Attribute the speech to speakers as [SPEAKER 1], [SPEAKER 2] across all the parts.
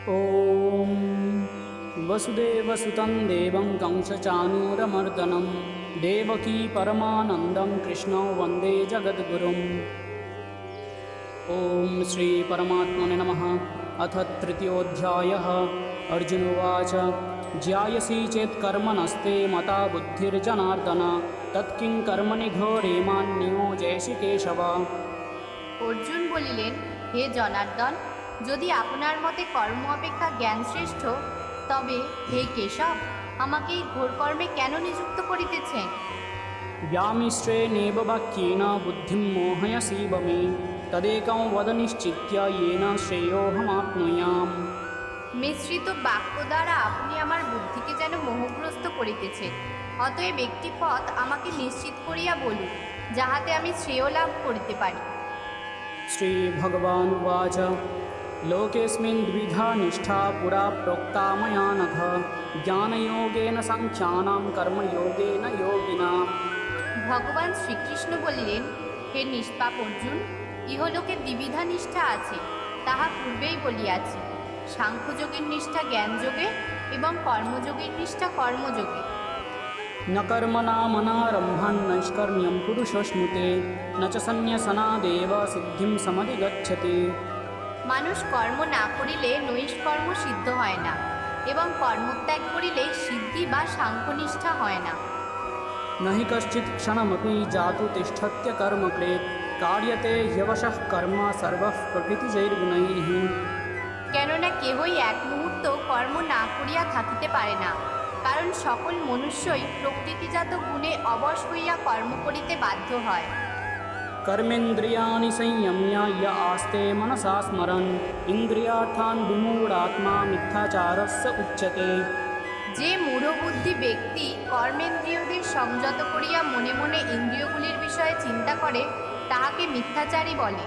[SPEAKER 1] ॐ वसुदेवसुतं देवं कंसचाणूरमर्दनं देवकी परमानन्दं कृष्णं वन्दे जगद्गुरुम्। ॐ श्रीपरमात्मने नमः। अथ तृतीयोऽध्यायः। अर्जुन उवाच ज्यायसि चेत् कर्मणस्ते मता बुद्धिर्जनार्दन तत्किं कर्मणि घोरे मां नियोजयसि केशव।
[SPEAKER 2] অর্জুন বলিলেন, হে জনার্দন, যদি আপনার মতে কর্ম অপেক্ষা জ্ঞান শ্রেষ্ঠ, তবে হে কেশব, আমাকে এই ঘোর কর্মে কেন নিযুক্ত করিতেছেন?
[SPEAKER 1] व्यामिश्रेणेव वाक्येन बुद्धिं मोहयसीव मे तदेकं वद निश्चित्य येन श्रेयोऽहमाप्नुयाम्।
[SPEAKER 2] মিশ্রিত বাক্য দ্বারা আপনি আমার বুদ্ধিকে যেন মোহগ্রস্ত করিতেছেন। অতএব একটি পথ আমাকে নিশ্চিত করিয়া বলুন, যাহাতে আমি শ্রেয় লাভ করিতে পারি।
[SPEAKER 1] श्रीभगवानुवाच लोकेऽस्मिन् द्विधा निष्ठा पुरा प्रोक्ता मया नघ ज्ञानयोगेन साङ्ख्यानां कर्मयोगेन योगिनाम्।
[SPEAKER 2] ভগবান শ্রীকৃষ্ণ বলিলেন, হে নিষ্পাপ অর্জুন, ইহলোকে দ্বিবিধা নিষ্ঠা আছে, তাহা পূর্বেই বলিয়াছি। সাংখ্যযোগের নিষ্ঠা জ্ঞানযোগে এবং কর্মযোগের নিষ্ঠা কর্মযোগে।
[SPEAKER 1] न कर्मणामनारम्भन् नैष्कर्म्यं पुरुषश्नुते न च सन्न्यसनादेव सिद्धिं समधिगच्छति।
[SPEAKER 2] মানুষ কর্ম না করিলে নৈষ্কর্ম সিদ্ধ হয় না, এবং কর্মত্যাগ করিলে সিদ্ধি বা সাংখ্যনিষ্ঠা হয় না।
[SPEAKER 1] न हि कश्चित् क्षणमपि जातु तिष्ठत्य कर्मकृत् कार्यते ह्यवशः कर्म सर्वः प्रकृतिजैर्गुणैः।
[SPEAKER 2] কেননা কেহই এক মুহূর্ত কর্ম না করিয়া থাকিতে পারে না, কারণ সকল মনুষ্যই প্রকৃতিজাত গুণে অবশ হইয়া কর্ম করিতে বাধ্য হয়।
[SPEAKER 1] कर्मेन्द्रियाणि संयम्य य आस्ते मनसा स्मरन् इन्द्रियार्थान् विमूढात्मा मिथ्याचारस्य उच्यते।
[SPEAKER 2] যে মূঢ়বুদ্ধি ব্যক্তি কর্মেন্দ্রিয়দের সংযত করিয়া মনে মনে ইন্দ্রিয়গুলির বিষয়ে চিন্তা করে, তাহাকে মিথ্যাচারী বলে।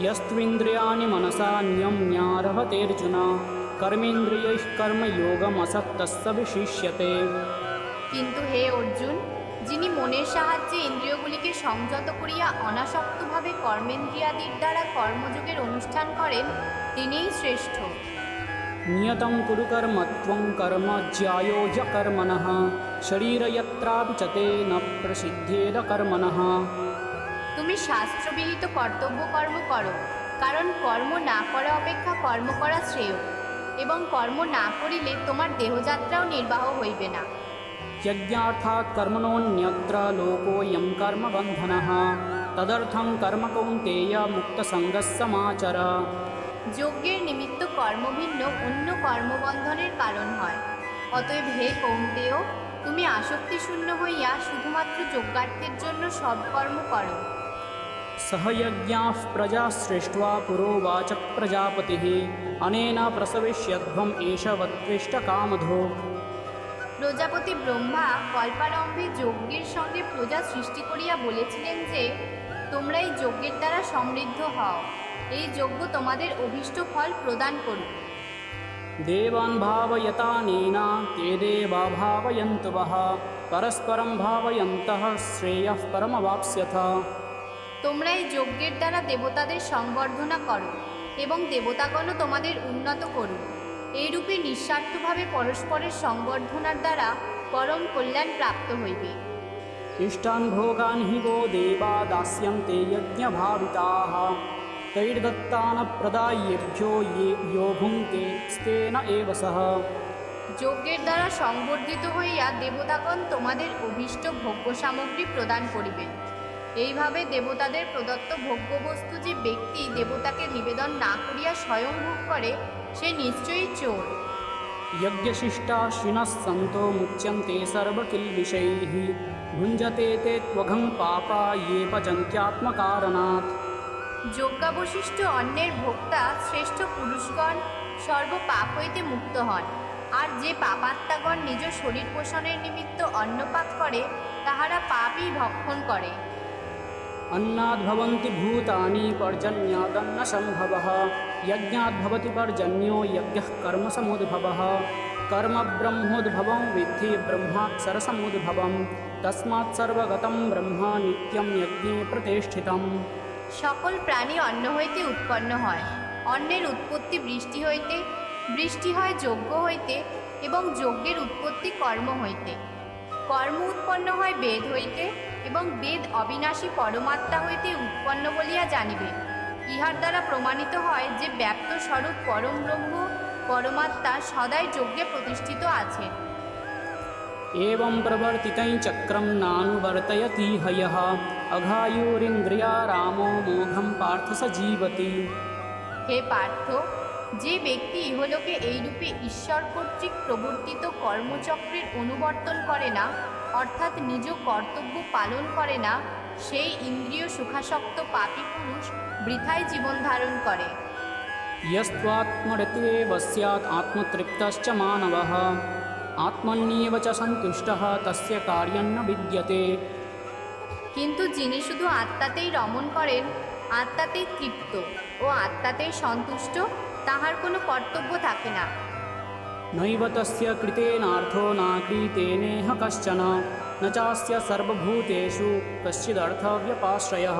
[SPEAKER 1] यस्त्विन्द्रियाणि मनसा नियम्यारभतेऽर्जुन कर्मेन्द्रियैः कर्मयोगमसक्तस्य विशिष्यते।
[SPEAKER 2] কিন্তু হে অর্জুন, যিনি মনের সাহায্যে ইন্দ্রিয়গুলিকে সংযত করিয়া অনাসক্তভাবে কর্মেন্দ্রিয়াদির দ্বারা কর্মযোগের অনুষ্ঠান করেন, তিনিই শ্রেষ্ঠ।
[SPEAKER 1] नियतं कुरु कर्म त्वं कर्म ज्यायो ह्यकर्मणः शरीरयत्रापि च ते न प्रसिद्धेद कर्मणः।
[SPEAKER 2] তুমি শাস্ত্রবিহিত কর্তব্য কর্ম করো, কারণ কর্ম না করা অপেক্ষা কর্ম করা শ্রেয়, এবং কর্ম না করিলে তোমার দেহযাত্রাও নির্বাহ হইবে না।
[SPEAKER 1] यज्ञार्थात् कर्मणोऽन्यत्र लोकोऽयं कर्मबन्धनः तदर्थं कर्म कौन्तेय मुक्तसङ्गस्समाचर।
[SPEAKER 2] যজ্ঞের নিমিত্ত কর্ম ভিন্ন অন্য কর্মবন্ধনের কারণ হয়। অতএব হে কৌন্তেয়, তুমি আসক্তিশূন্য হইয়া শুধুমাত্র যজ্ঞার্থের জন্য সব কর্ম করো।
[SPEAKER 1] सह यज्ञाः प्रजा सृष्ट्वा पुरोवाच प्रजापतिः अनेन प्रसविष्यध्वम् एष वत्वेष्टकामधो।
[SPEAKER 2] প্রজাপতি ব্রহ্মা কল্পারম্ভে যজ্ঞের সঙ্গে প্রজা সৃষ্টি করিয়া বলেছিলেন যে, তোমরা এই যজ্ঞের দ্বারা সমৃদ্ধ হও, এই যজ্ঞ তোমাদের অভীষ্ট ফল প্রদান করুক।
[SPEAKER 1] देवान् भावयतानेन ते देवा भावयन्तु वः परस्परं भावयन्तः श्रेयः परमवाप्स्यथ।
[SPEAKER 2] তোমরা এই যজ্ঞের দ্বারা দেবতাদের সংবর্ধনা করো, এবং দেবতাগণও তোমাদের উন্নত করুক। এইরূপে নিঃস্বার্থভাবে পরস্পরের সংবর্ধনার দ্বারা পরম কল্যাণ প্রাপ্ত হইবে।
[SPEAKER 1] इष्टान् भोगान् हि वो देवा दास्यन्ते यज्ञभाविताः तैर्दत्तान् प्रदायेभ्यो ये यो भुङ्क्ते स्तेन एव सः।
[SPEAKER 2] যজ্ঞের দ্বারা সংবর্ধিত হইয়া দেবতাগণ তোমাদের অভীষ্ট ভোগ্য সামগ্রী প্রদান করিবেন। এইভাবে দেবতাদের প্রদত্ত ভোগ্যবস্তু যে ব্যক্তি দেবতাকে নিবেদন না করিয়া স্বয়ং ভোগ করে, সে নিশ্চয়ই চোর।
[SPEAKER 1] यज्ञशिष्टाश्विनः सन्तो मुच्यन्ते सर्वकिल्बिषैः भुञ्जते ते त्वघं पापा ये पचन्त्यात्मकारणात्।
[SPEAKER 2] যজ্ঞাবশিষ্ট অন্নের ভোক্তা শ্রেষ্ঠ পুরুষগণ সর্বপাপ হইতে মুক্ত হন, আর যে পাপাত্মাগণ নিজ শরীর পোষণের নিমিত্ত অন্নপাত করে, তাহারা পাপই ভক্ষণ করে।
[SPEAKER 1] अन्नाद्भवन्ति भूतानि पर्जन्यादन्नसम्भवः यज्ञाद्भवति पर्जन्यो यज्ञः कर्मसमुद्भवः कर्म ब्रह्मोद्भवं विद्धि ब्रह्माक्षरसमुद्भवं तस्मात् सर्वगतं ब्रह्म नित्यं यज्ञे प्रतिष्ठितम्।
[SPEAKER 2] সকল প্রাণী অন্ন হইতে উৎপন্ন হয়, অন্নের উৎপত্তি বৃষ্টি হইতে, বৃষ্টি হয় যজ্ঞ হইতে এবং যজ্ঞের উৎপত্তি কর্ম হইতে। কর্ম উৎপন্ন হয় বেদ হইতে এবং বেদ অবিনাশী পরমাত্মা হইতে উৎপন্ন বলিয়া জানিবে। ইহার দ্বারা প্রমাণিত হয় যে ব্যাপ্ত স্বরূপ পরম ব্রহ্ম পরমাত্মা সদাই যজ্ঞে প্রতিষ্ঠিত আছেন।
[SPEAKER 1] एवं प्रवर्तितं चक्रं नानुवर्तयति हयः अघायुरिन्द्रियारामो मोघं पार्थ स जीवति।
[SPEAKER 2] হে পার্থ, যে ব্যক্তি ইহলোকে এইরূপে ঈশ্বর কর্তৃক প্রবর্তিত কর্মচক্রের অনুবর্তন করে না, অর্থাৎ নিজ কর্তব্য পালন করে না, সেই ইন্দ্রিয় সুখাসক্ত পাপী পুরুষ বৃথায় জীবন ধারণ করে।
[SPEAKER 1] यस्त्वात्मरतिरेव स्यात् आत्मतृप्तश्च मानवः आत्मन्येव च सन्तुष्टः तस्य कार्यं न विद्यते।
[SPEAKER 2] কিন্তু যিনি শুধু আত্মাতেই রমণ করেন, আত্মাতেই তৃপ্ত ও আত্মাতেই সন্তুষ্ট, তাহার কোনো কর্তব্য থাকে না।
[SPEAKER 1] नैव तस्य कृतेनार्थो नाकृतेनेह कश्चन न चास्य सर्वभूतेषु कश्चिदर्थव्यपाश्रयः।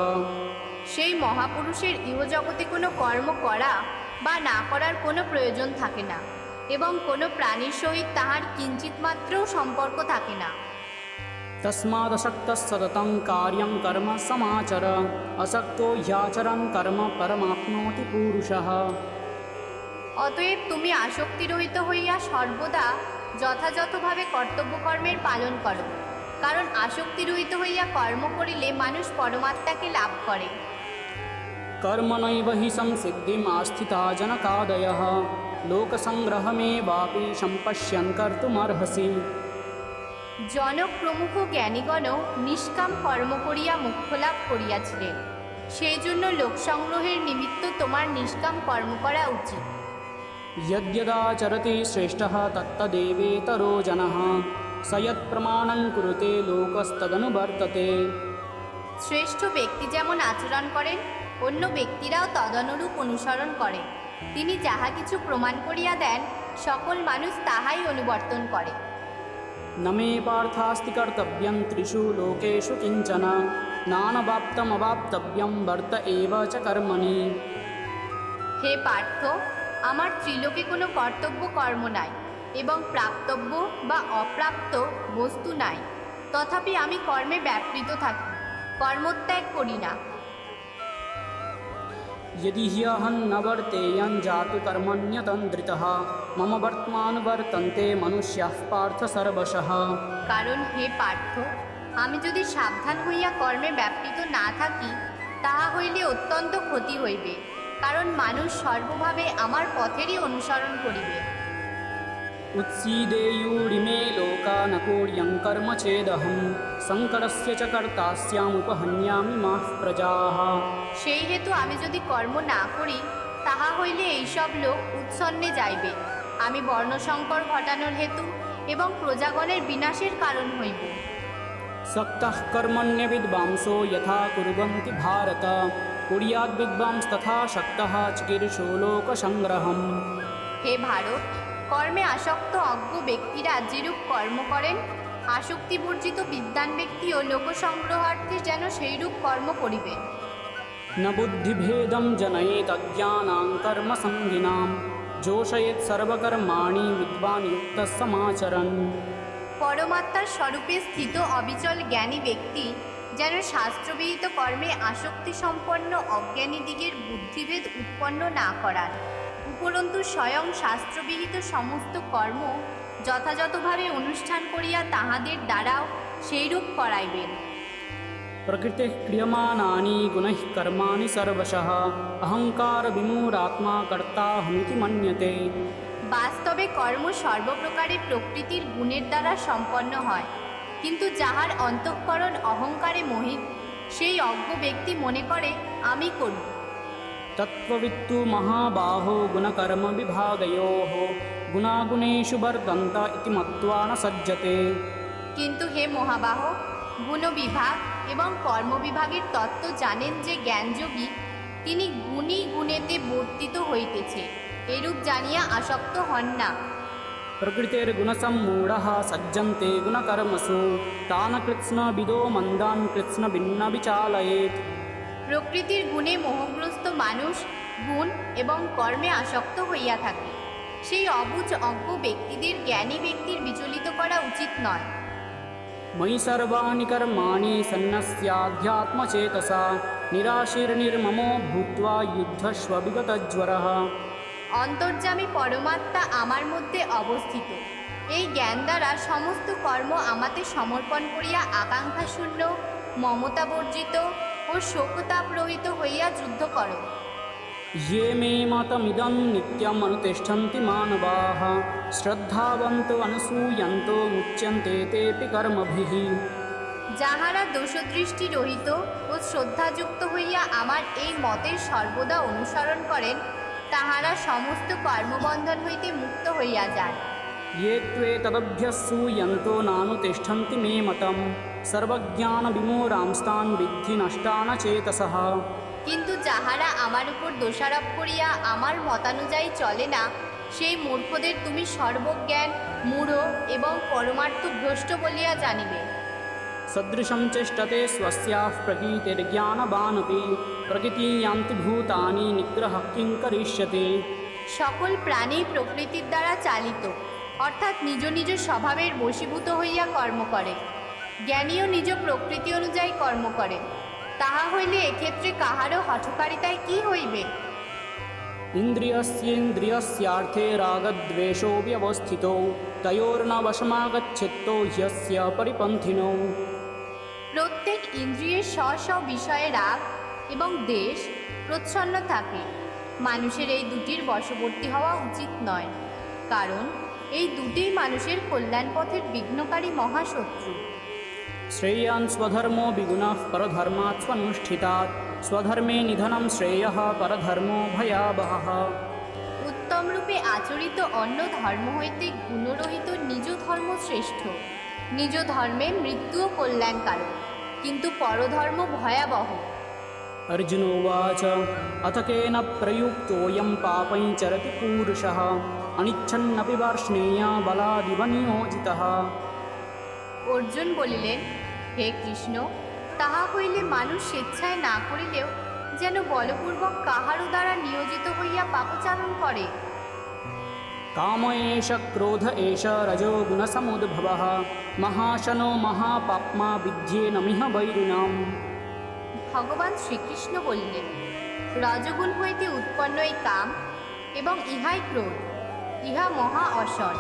[SPEAKER 2] সেই মহাপুরুষের ইহজগতে কোনো কর্ম করা বা না করার কোনো প্রয়োজন থাকে না এবং কোনো প্রাণীর সহিত তাহার কিঞ্চিত মাত্রও সম্পর্ক থাকে না।
[SPEAKER 1] तस्मादसक्तः सततं कार्यं कर्म समाचर असक्तो ह्याचरन् कर्म परमाप्नोति पुरुषः।
[SPEAKER 2] অতএব তুমি আসক্তিরহিত হইয়া সর্বদা যথাযথভাবে কর্তব্যকর্মের পালন করো, কারণ আসক্তিরহিত হইয়া কর্ম করিলে মানুষ পরমাত্মাকে লাভ করে।
[SPEAKER 1] कर्मणैव हि संसिद्धिम् आस्थिता जनकादयः लोकसङ्ग्रहमेवापि सम्पश्यन् कर्तुमर्हसि।
[SPEAKER 2] জনক প্রমুখ জ্ঞানীগণও নিষ্কাম কর্ম করিয়া মোক্ষ লাভ করিয়াছিলেন। সেই জন্য লোকসংগ্রহের নিমিত্ত তোমার নিষ্কাম কর্ম করা উচিত।
[SPEAKER 1] यद्यदाचरति श्रेष्ठः तत्तदेवेतरो जनः स यत्प्रमाणं कुरुते लोकस्तदनुवर्तते।
[SPEAKER 2] শ্রেষ্ঠ ব্যক্তি যেমন আচরণ করেন, অন্য ব্যক্তিরাও তদনুরূপ অনুসরণ করে। তিনি যাহা কিছু প্রমাণ করিয়া দেন, সকল মানুষ তাহাই অনুবর্তন করে।
[SPEAKER 1] न मे पार्थास्ति कर्तव्यं त्रिषु लोकेषु किञ्चन नानवाप्तमवाप्तव्यं वर्त एव च कर्मणि।
[SPEAKER 2] হে পার্থ, আমার ত্রিলোকে কোনো কর্তব্য কর্ম নাই এবং প্রাপ্তব্য বা অপ্রাপ্ত বস্তু নাই, তথাপি আমি কর্মে ব্যাপৃত থাকি, কর্মত্যাগ করি না।
[SPEAKER 1] यदि ह्यहं न वर्तेयं जातु कर्मण्यतन्द्रितः मम वर्त्मानुवर्तन्ते मनुष्याः पार्थ सर्वशः।
[SPEAKER 2] কারণ হে পার্থ, আমি যদি সাবধান হইয়া কর্মে ব্যাপৃত না থাকি, তাহা হইলে অত্যন্ত ক্ষতি হইবে, কারণ মানুষ সর্বভাবে আমার পথেরই অনুসরণ করিবে।
[SPEAKER 1] उत्सीदेयुरिमे लोका न कोड्यं कर्म चेदहं संकरस्य च कर्ता स्यामुपहन्यामि माः प्रजाः।
[SPEAKER 2] সেই হেতু আমি যদি কর্ম না করি, তাহা হইলে এইসব লোক উৎসন্নে যাইবে, আমি বর্ণসংকর ঘটানোর হেতু এবং প্রজাগণের বিনাশের কারণ হইব।
[SPEAKER 1] सक्तः कर्मण्यविद्वांसो यथा कुर्वन्ति भारत कुर्याद्विद्वांस्तथा शक्तः चिकीर्षो लोकसंग्रहम्।
[SPEAKER 2] হে ভারত, কর্মে আসক্ত অজ্ঞ ব্যক্তিরা যেরূপ কর্ম করেন, আসক্তিবর্জিত বিদ্বান ব্যক্তিও লোকসংগ্রহার্থে যেন সেইরূপ কর্ম করিবেন।
[SPEAKER 1] न बुद्धिभेदं जनयेत् अज्ञानां कर्मसङ्गिनां जोषयेत् सर्वकर्माणि विद्वान् युक्तः समाचरन्।
[SPEAKER 2] পরমাত্মার স্বরূপে স্থিত অবিচল জ্ঞানী ব্যক্তি যেন শাস্ত্রবিহিত কর্মে আসক্তি সম্পন্ন অজ্ঞানীদিগের বুদ্ধিভেদ উৎপন্ন না করান, উপরন্তু স্বয়ং শাস্ত্রবিহিত সমস্ত কর্ম যথাযথভাবে অনুষ্ঠান করিয়া তাহাদের দ্বারাও সেইরূপ করাইবেন।
[SPEAKER 1] प्रकृतिः क्रियमाणानि गुणैः कर्माणि सर्वशः अहङ्कारविमूढात्मा कर्ताहमिति मन्यते।
[SPEAKER 2] বাস্তবে কর্ম সর্বপ্রকারে প্রকৃতির গুণের দ্বারা সম্পন্ন হয়, কিন্তু যাহার অন্তঃকরণ অহংকারে মোহিত, সেই অজ্ঞ ব্যক্তি মনে করে আমি করি।
[SPEAKER 1] तत्त्ववित्तु महाबाहो गुणकर्मविभागयोः गुणागुणेषु वर्तन्त इति मत्वा न सज्जते।
[SPEAKER 2] কিন্তু হে মহাবাহ, গুণবিভাগ এবং কর্মবিভাগের তত্ত্ব জানেন যে জ্ঞানযোগী, তিনি গুণী গুণেতে বর্তিত হইতেছে, এরূপ জানিয়া আসক্ত হন না।
[SPEAKER 1] प्रकृतिर्गुणसम्मूढः सज्जन्ते गुणकर्मसु तान् कृत्स्नविदो मन्दान् कृत्स्नभिन्न विचालयेत्।
[SPEAKER 2] প্রকৃতির গুণে মোহগ্রস্ত মানুষ গুণ এবং কর্মে আসক্ত হইয়া থাকে, সেই অবুঝ অজ্ঞ ব্যক্তিদের জ্ঞানী ব্যক্তির বিচলিত করা উচিত নয়।
[SPEAKER 1] मयि सर्वाणि कर्माणि सन्न्यस्याध्यात्मचेतसा निराशीर्निर्ममो भूत्वा युद्धस्व विगतज्वरः।
[SPEAKER 2] অন্তর্যামী পরমাত্মা আমার মধ্যে অবস্থিত। এই জ্ঞান দ্বারা সমস্ত কর্ম আমাতে সমর্পণ করিয়া আকাঙ্ক্ষা শূন্য, মমতা বর্জিত ও শোকতাপ রহিত হইয়া যুদ্ধ করো।
[SPEAKER 1] ये मे मतमिदं नित्यम् अनुतिष्ठन्ति मानवाः श्रद्धावन्तो अनसूयन्तो मुच्यन्ते तेऽपि कर्मभिः।
[SPEAKER 2] যাহারা দোষদৃষ্টি রহিত ও শ্রদ্ধাযুক্ত হইয়া আমার এই মতের সর্বদা অনুসরণ করেন, তাহারা সমস্ত কর্মবন্ধন হইতে মুক্ত হইয়া যান।
[SPEAKER 1] ये त्वेतदभ्यसूयन्तो नानुतिष्ठन्ति मे मतं सर्वज्ञानविमूढांस्तान् विद्धि नष्टानचेतसः।
[SPEAKER 2] কিন্তু যাহারা আমার উপর দোষারোপ করিয়া আমার মতানুযায়ী চলে না, সেই মূর্খদের তুমি সর্বজ্ঞান, মূঢ় এবং পরমার্থ ভ্রষ্ট বলিয়া জানিবে।
[SPEAKER 1] सदृशं चेष्टते स्वस्याः प्रकृतिर्ज्ञानवानपि प्रकृतिं यान्ति भूतानि निग्रहः किं करिष्यते।
[SPEAKER 2] সকল প্রাণী প্রকৃতির দ্বারা চালিত, অর্থাৎ নিজ নিজ স্বভাবের বশীভূত হইয়া কর্ম করে। জ্ঞানীও নিজ প্রকৃতি অনুযায়ী কর্ম করে। তাহা হইলে এক্ষেত্রে কাহারও হঠকারিতায় কি হইবে?
[SPEAKER 1] इन्द्रियस्येन्द्रियस्यार्थे रागद्वेषौ व्यवस्थितौ तयोर्न वशमागच्छेत्तो ह्यस्य परिपन्थिनौ।
[SPEAKER 2] প্রত্যেক ইন্দ্রিয়ের স্ব স্ব বিষয়ে রাগ এবং দেশ প্রচ্ছন্ন থাকে। মানুষের এই দুটির বশবর্তী হওয়া উচিত নয়, কারণ এই দুটিই মানুষের কল্যাণ পথের বিঘ্নকারী মহাশত্রু।
[SPEAKER 1] श्रेयान् स्वधर्मो विगुणः परधर्मात् स्वनुष्ठितात् स्वधर्मे निधनं श्रेयः परधर्मो भयावहः।
[SPEAKER 2] উত্তম রূপে আচরিত অন্য ধর্ম হইতে গুণরহিত নিজ ধর্ম শ্রেষ্ঠ। নিজ ধর্মে মৃত্যুও কল্যাণকারক, কিন্তু পরধর্ম ভয়াবহ।
[SPEAKER 1] अर्जुन उवाच अथ केन प्रयुक्तोऽयं पापं चरति पूरुषः अनिच्छन्नपि वार्ष्णेय बलादिव नियोजितः।
[SPEAKER 2] অর্জুন বলিলেন, হে কৃষ্ণ, তাহা হইলে মানুষ স্বেচ্ছায় না করিলেও যেন বলপূর্বক কাহারও দ্বারা নিয়োজিত হইয়া পাপচারণ করে।
[SPEAKER 1] काम एष क्रोध एष रजो गुणसमुद्भवः महाशनो महापाप्मा विद्येनमिह वैरिणाम्।
[SPEAKER 2] ভগবান শ্রীকৃষ্ণ বলিলেন, রজগুণ হইতে উৎপন্ন এই কাম এবং ইহাই ক্রোধ। ইহা মহা অসন,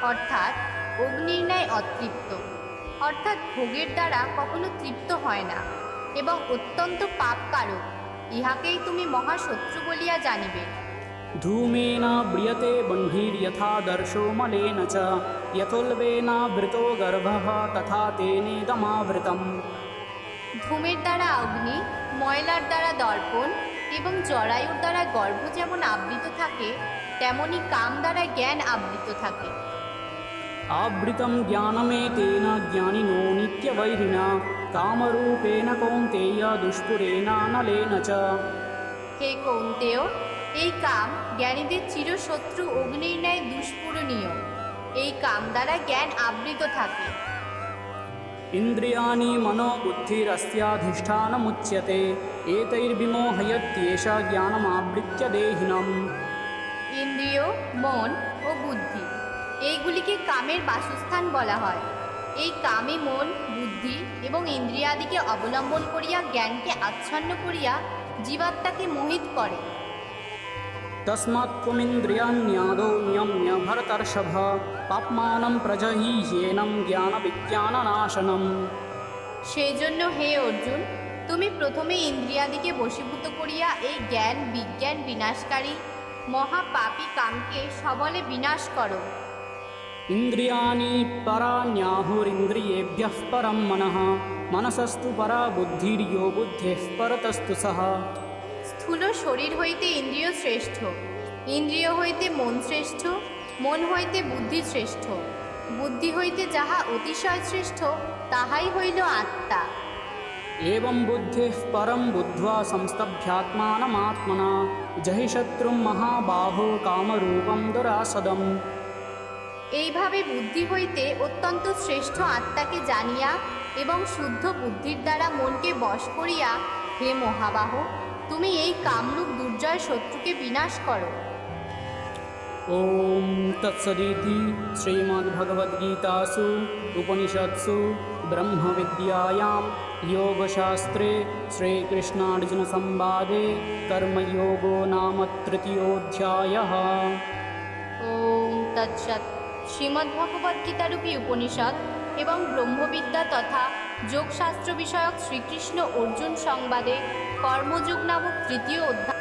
[SPEAKER 2] অর্থাৎ অগ্নির ন্যায় অতৃপ্ত, অর্থাৎ ভোগের দ্বারা কখনো তৃপ্ত হয় না এবং অত্যন্ত পাপকারক। ইহাকেই তুমি মহাশত্রু বলিয়া জানিবে।
[SPEAKER 1] धूमेन ब्रियते बह्निर्यथा दर्शो मलेन च यथोल्बेनावृतो गर्भः तथा तेनेदमावृतम्।
[SPEAKER 2] ধূমের দ্বারা অগ্নি, ময়লার দ্বারা দর্পণ এবং জরায়ুর দ্বারা গর্ভ যেমন আবৃত থাকে, তেমনি কাম দ্বারা জ্ঞান আবৃত থাকে।
[SPEAKER 1] आवृतं ज्ञानमेतेन ज्ञानिनो नित्यवैरिणा कामरूपेण कौन्तेय दुष्पुरेणानलेन च।
[SPEAKER 2] হে কৌন্তেয়, এই কাম জ্ঞানীদের চিরশত্রু অগ্নির ন্যায় দুষ্পূরণীয়। এই কাম দ্বারা জ্ঞান আবৃত থাকে।
[SPEAKER 1] इन्द्रियाणि मनो बुद्धिरस्याधिष्ठानमुच्यते एतैर्विमोहयत्येष ज्ञानमावृत्य देहिनम्।
[SPEAKER 2] ইন্দ্রিয়, মন ও বুদ্ধি, এইগুলিকে কামের বাসস্থান বলা হয়। এই কামই মন, বুদ্ধি এবং ইন্দ্রিয়াদিকে অবলম্বন করিয়া জ্ঞানকে আচ্ছন্ন করিয়া জীবাত্মাকে মোহিত করে।
[SPEAKER 1] तस्मात् त्वमिन्द्रियाण्यादौ नियम्य भरतर्षभ पाप्मानं प्रजहीह्येनं ज्ञानविज्ञाननाशनम्।
[SPEAKER 2] সেই জন্য হে অর্জুন, তুমি প্রথমে ইন্দ্রিয়াদিকে বশীভূত করিয়া এই জ্ঞান বিজ্ঞান বিনাশকারী মহাপাপী কামকে সবলে বিনাশ করো।
[SPEAKER 1] इन्द्रियाणि पराण्याहुरिन्द्रियेभ्यः परं मनः मनसस्तु परा बुद्धिर्यो बुद्धेः परतस्तु सः।
[SPEAKER 2] স্থূল শরীর হইতে ইন্দ্রিয় শ্রেষ্ঠ, ইন্দ্রিয় হইতে মন শ্রেষ্ঠ, মন হইতে বুদ্ধি শ্রেষ্ঠ, বুদ্ধি হইতে যাহা অতিশয় শ্রেষ্ঠ তাহাই হইল আত্মা।
[SPEAKER 1] एवं बुद्धिः परं बुद्ध्वा संस्तभ्यात्मानमात्मना जहि शत्रुं महाबाहो कामरूपं दुरासदम्।
[SPEAKER 2] এইভাবে বুদ্ধি হইতে অত্যন্ত শ্রেষ্ঠ আত্মাকে জানিয়া এবং শুদ্ধ বুদ্ধির দ্বারা মনকে বশ করিয়া, হে মহাবাহ, তুমি এই কামরূপ দুর্জয় শত্রুকে বিনাশ করো।
[SPEAKER 1] ॐ तत्सदिति श्रीमद्भगवद्गीतासु उपनिषत्सु ब्रह्मविद्यायां योगशास्त्रे श्रीकृष्णार्जुनसंवादे कर्मयोगो नाम तृतीयोऽध्यायः।
[SPEAKER 2] ওম তৎসৎ। শ্রীমদ্ভগবদ্গীতারূপী উপনিষদ এবং ব্রহ্মবিদ্যা তথা যোগশাস্ত্র বিষয়ক শ্রীকৃষ্ণ অর্জুন সংবাদে কর্মযোগ নামক তৃতীয় অধ্যায়